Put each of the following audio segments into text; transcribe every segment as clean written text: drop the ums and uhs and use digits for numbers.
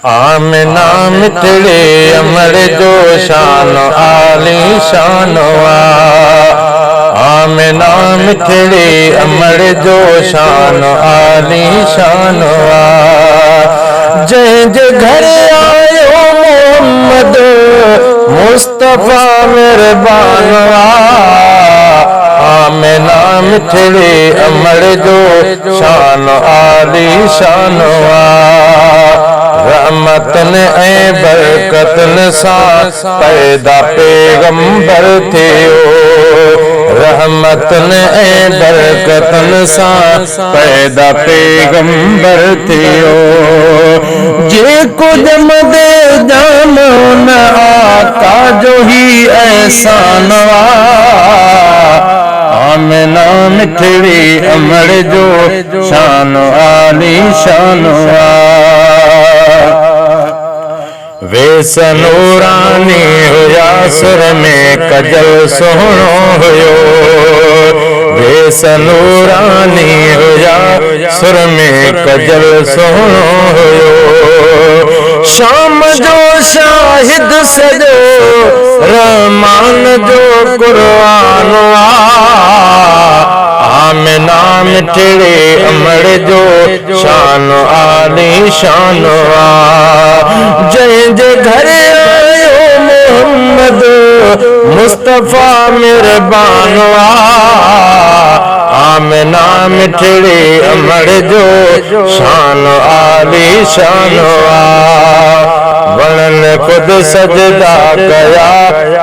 आमिना मिठड़े अमर जो शान आली शानवा। आमिना मिठड़े अमर जो शान आली शानवा। जंहिंजे घर आयो मोहम्मद मुस्तफ़ा मेहरबानवा। आमिना मिठड़े अमर जो शान आली शानवा। रहमतन ऐं बरकतन सां पैदा पैगंबर थियो। रहमतन ऐं बरकतन सां पैदा पैगंबर थियो। जेको जमदे ॼाणो न आका जो ही एहसान वा। आमिना मिठड़ी अमर जो शान आली शानवा। वेस नूरानी हुया सुर में कजल सोहणो हुयो। वेस नूरानी हुया सुर में कजल सोहणो हुयो। शाम जो शाहिद सजो रहमान जो कुरान वा। आमिना मिठड़े अमर जो शान आली शानवा। जंहिंजे घर आयो मोहम्मद मुस्तफ़ा मेहरबानवा। आमिना मिठड़े अमर जो शान आली शानवा। वणन खुद सजदा कया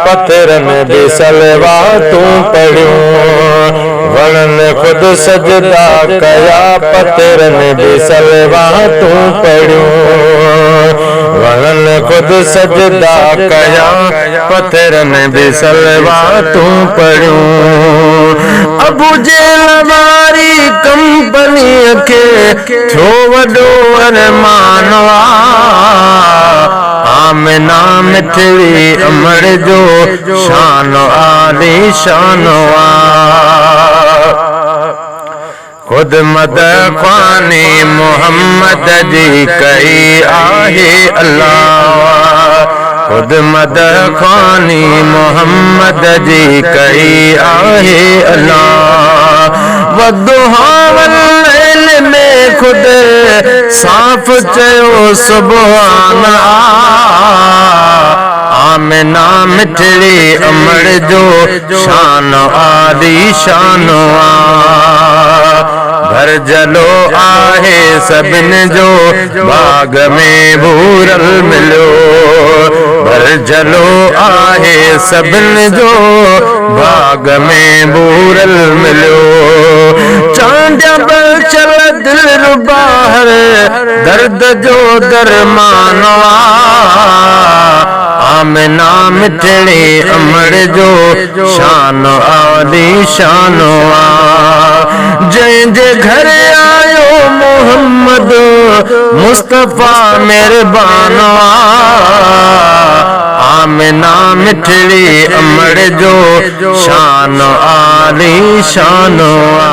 पत्थरन भी सलवातूं पढ़ियूं। वणन खुद सजदा कया पत्थरन भी सलवातूं पढ़ियूं। वणन खुद सजदा कया पत्थरन भी सलवातूं पढ़ियूं। अबू जेल वारी कंपनी खे थियो वॾो अरमान वा। आमिना मिठड़ी अमर जो शान आली शानवा। खुद मदद ख़्वानी मोहम्मद जी कई आहे अल्लाह। खुद मदद ख़्वानी मोहम्मद जी कई आहे अल्लाह। वदुहा वल्लैल में खुद साफ़ चयो सुभान आमिना मिठड़ी अमर जो शान आली शानवा। भरजलो आहे सभिन जो बाग में भूरल मिलो। भरजलो आहे सभिन जो बाग में भूरल मिलो। चांदिया बल चल दिल रुबाहर दर्द जो दरमानवा। आमिना मिठड़ी अमर जो शान आली शानवा। जंहिंजे घर आयो मोहम्मद मुस्तफ़ा मेहरबानवा। आमिना मिठड़ी अमर जो शान आली शानवा।